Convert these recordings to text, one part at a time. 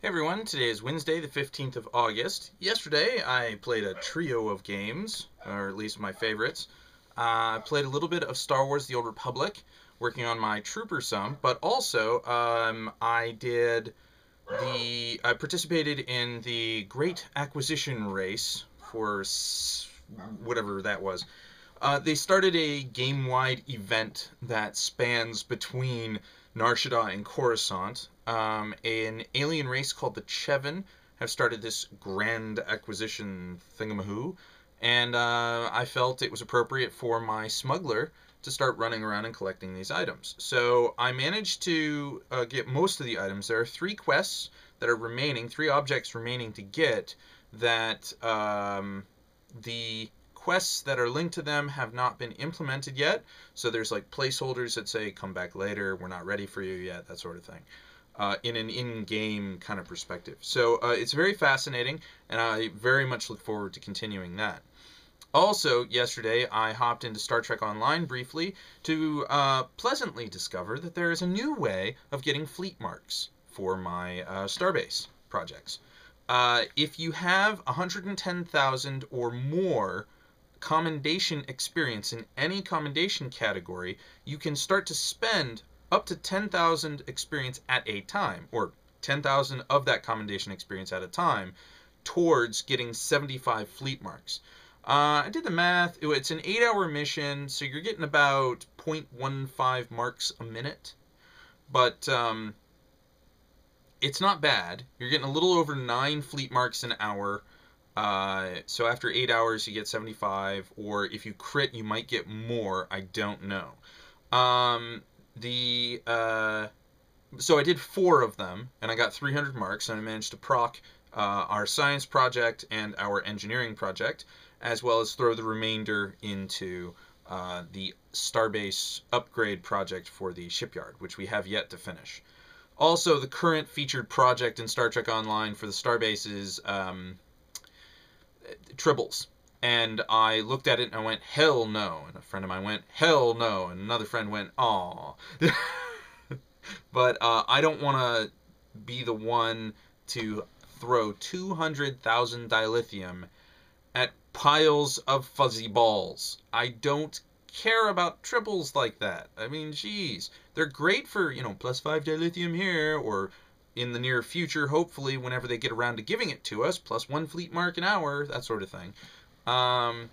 Hey everyone, today is Wednesday, the 15th of August. Yesterday I played a trio of games, or at least my favorites. I played a little bit of Star Wars The Old Republic, working on my Trooper some, but also I participated in the Great Acquisition Race for whatever that was. They started a game-wide event that spans between Nar Shaddaa and Coruscant. An alien race called the Cheven have started this grand acquisition thingamahoo, and I felt it was appropriate for my smuggler to start running around and collecting these items. So I managed to get most of the items. There are three quests that are remaining, three objects remaining to get that the quests that are linked to them have not been implemented yet. So there's like placeholders that say, come back later, we're not ready for you yet, that sort of thing. In an in-game kind of perspective. So it's very fascinating, and I very much look forward to continuing that. Also, yesterday I hopped into Star Trek Online briefly to pleasantly discover that there is a new way of getting fleet marks for my Starbase projects. If you have 110,000 or more commendation experience in any commendation category, you can start to spend up to 10,000 experience at a time, or 10,000 of that commendation experience at a time, towards getting 75 fleet marks. I did the math. It's an 8-hour mission, so you're getting about 0.15 marks a minute. But it's not bad. You're getting a little over 9 fleet marks an hour. So after 8 hours, you get 75, or if you crit, you might get more. I don't know. So I did 4 of them, and I got 300 marks, and I managed to proc our science project and our engineering project, as well as throw the remainder into the Starbase upgrade project for the shipyard, which we have yet to finish. Also, the current featured project in Star Trek Online for the Starbase is tribbles. And I looked at it and I went, hell no. And a friend of mine went, hell no. And another friend went, aw. But I don't want to be the one to throw 200,000 dilithium at piles of fuzzy balls. I don't care about triples like that. I mean, geez. They're great for, +5 dilithium here, or in the near future, hopefully, whenever they get around to giving it to us, +1 fleet mark an hour, that sort of thing. I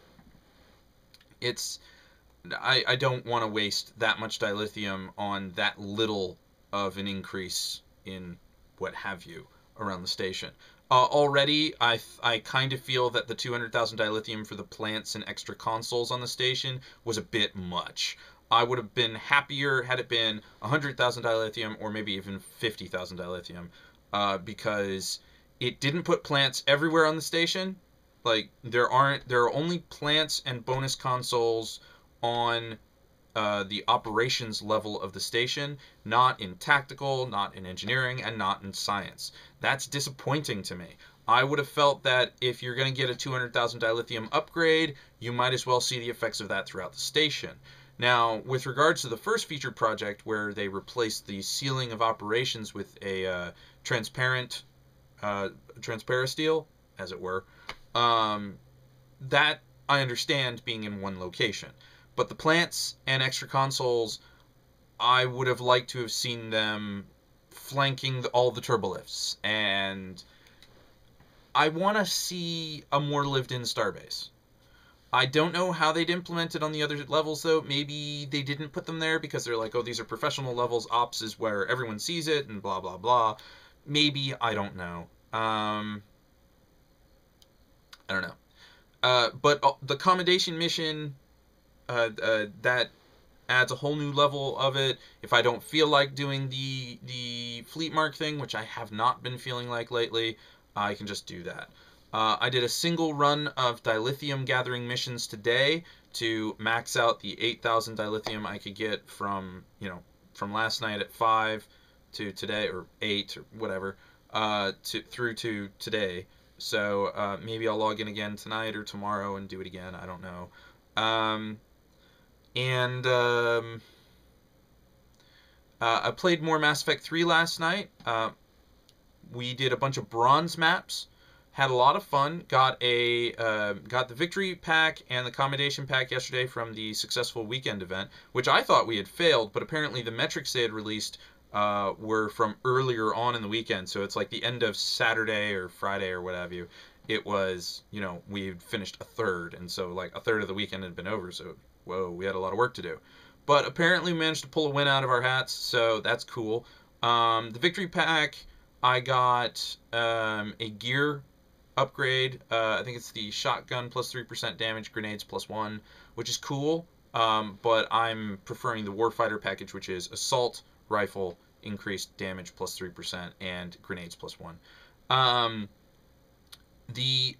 don't want to waste that much dilithium on that little of an increase in what have you around the station. Already, I kind of feel that the 200,000 dilithium for the plants and extra consoles on the station was a bit much. I would have been happier had it been 100,000 dilithium or maybe even 50,000 dilithium, because it didn't put plants everywhere on the station. Like, there are only plants and bonus consoles on the operations level of the station, not in tactical, not in engineering, and not in science. That's disappointing to me. I would have felt that if you're going to get a 200,000 dilithium upgrade, you might as well see the effects of that throughout the station. Now, with regards to the first featured project, where they replaced the ceiling of operations with a transparent steel, as it were, that I understand being in one location. But the plants and extra consoles, I would have liked to have seen them flanking all the turbolifts. And I want to see a more lived-in Starbase. I don't know how they'd implement it on the other levels, though. Maybe they didn't put them there because they're like, oh, these are professional levels. Ops is where everyone sees it, and blah, blah, blah. Maybe. I don't know. I don't know. But the commendation mission, that adds a whole new level of it. If I don't feel like doing the fleet mark thing, which I have not been feeling like lately, I can just do that. I did a single run of dilithium gathering missions today to max out the 8,000 dilithium I could get from last night at 5 to today, or 8 or whatever, through to today. So maybe I'll log in again tonight or tomorrow and do it again. I don't know. I played more Mass Effect 3 last night. We did a bunch of bronze maps, had a lot of fun. Got the victory pack and the commendation pack yesterday from the successful weekend event, which I thought we had failed, but apparently the metrics they had released were from earlier on in the weekend. So it's like the end of Saturday or Friday or what have you. It was, we had finished a third, and so like a third of the weekend had been over. So whoa, we had a lot of work to do. But apparently we managed to pull a win out of our hats, so that's cool. The victory pack, I got a gear upgrade. I think it's the shotgun plus 3% damage, grenades plus 1, which is cool. But I'm preferring the warfighter package, which is assault rifle, increased damage plus 3%, and grenades plus 1. The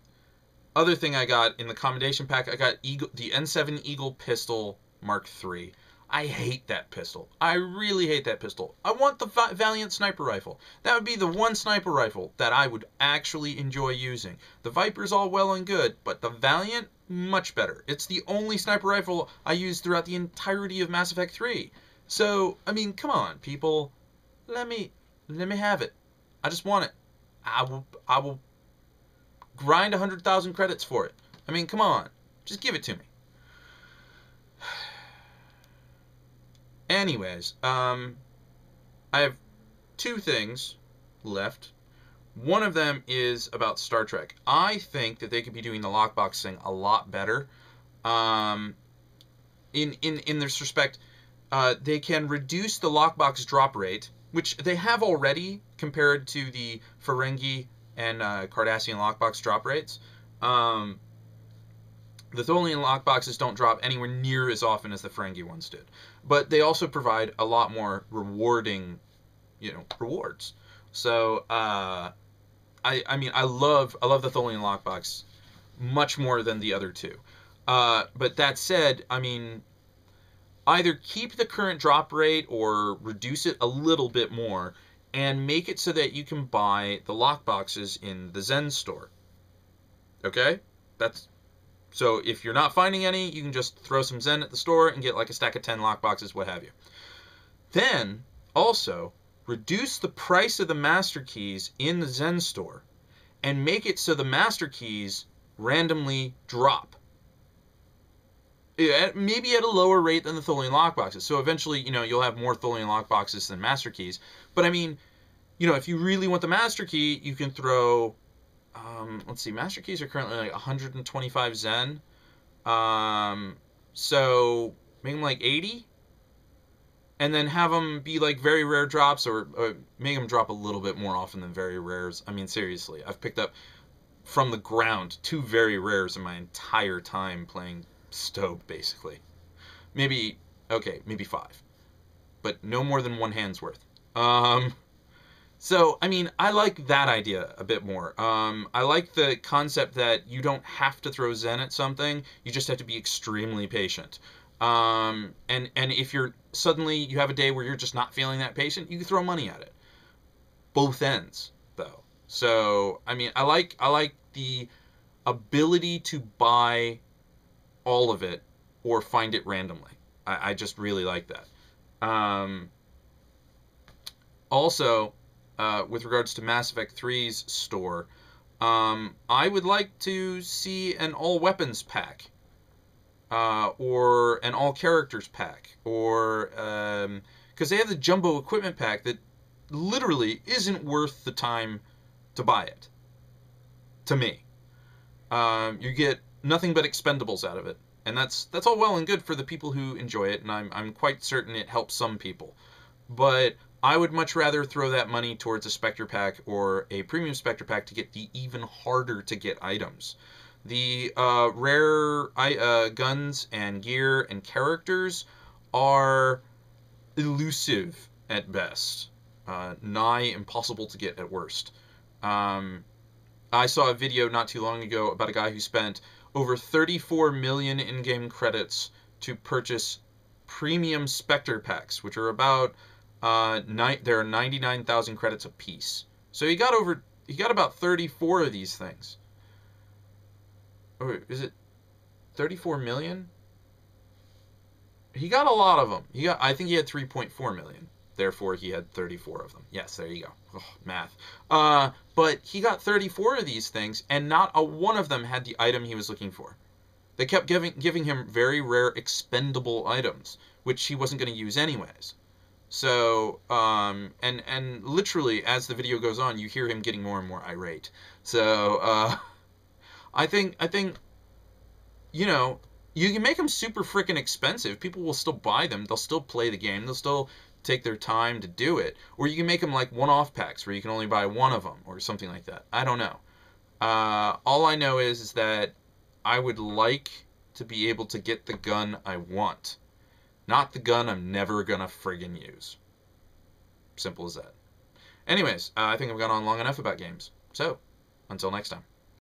other thing I got in the commendation pack, I got the N7 Eagle pistol Mark III. I hate that pistol. I really hate that pistol. I want the Valiant sniper rifle. That would be the one sniper rifle that I would actually enjoy using. The Viper's all well and good, but the Valiant, much better. It's the only sniper rifle I used throughout the entirety of Mass Effect 3. So, I mean, come on, people. Let me have it. I just want it. I will grind 100,000 credits for it. I mean, come on. Just give it to me. Anyways, I have two things left. One of them is about Star Trek. I think that they could be doing the lockbox thing a lot better. In this respect, they can reduce the lockbox drop rate, which they have already compared to the Ferengi and Cardassian lockbox drop rates. The Tholian lockboxes don't drop anywhere near as often as the Ferengi ones did. But they also provide a lot more rewarding, rewards. So, I mean, I love the Tholian lockbox much more than the other two. But that said, I mean, either keep the current drop rate or reduce it a little bit more and make it so that you can buy the lockboxes in the Zen store. Okay? So if you're not finding any, you can just throw some Zen at the store and get like a stack of 10 lockboxes, what have you. Then, also, reduce the price of the master keys in the Zen store and make it so the master keys randomly drop. Maybe at a lower rate than the Tholian lockboxes. So eventually, you'll have more Tholian lockboxes than master keys. But I mean, if you really want the master key, you can throw... let's see, master keys are currently like 125 Zen. So make them like 80. And then have them be like very rare drops, or make them drop a little bit more often than very rares. I mean, seriously, I've picked up from the ground 2 very rares in my entire time playing Stoke, basically. Maybe 5. But no more than 1 hand's worth. So, I mean, I like that idea a bit more. I like the concept that you don't have to throw Zen at something, you just have to be extremely patient. And if you have a day where you're just not feeling that patient, you can throw money at it. Both ends, though. So, I mean, I like the ability to buy all of it or find it randomly. I just really like that. Also, with regards to Mass Effect 3's store, I would like to see an all weapons pack, or an all characters pack, or because they have the jumbo equipment pack that literally isn't worth the time to buy it. To me, you get nothing but expendables out of it, and that's all well and good for the people who enjoy it, and I'm quite certain it helps some people, but I would much rather throw that money towards a Spectre pack or a premium Spectre pack to get the even harder to get items. The rare guns and gear and characters are elusive at best, nigh impossible to get at worst. I saw a video not too long ago about a guy who spent over 34 million in-game credits to purchase premium Spectre packs, which are about there are 99,000 credits a piece. So he got about 34 of these things. Or is it 34 million? He got a lot of them. I think he had 3.4 million. Therefore, he had 34 of them. Yes, there you go. Oh, math. But he got 34 of these things, and not a one of them had the item he was looking for. They kept giving him very rare expendable items, which he wasn't going to use anyways. So, and literally, as the video goes on, you hear him getting more and more irate. So, I think, you know, you can make them super freaking expensive. People will still buy them. They'll still play the game. They'll still take their time to do it. Or you can make them like one-off packs where you can only buy one of them or something like that. I don't know. All I know is that I would like to be able to get the gun I want. Not the gun I'm never gonna friggin' use. Simple as that. Anyways, I think I've gone on long enough about games. So, until next time.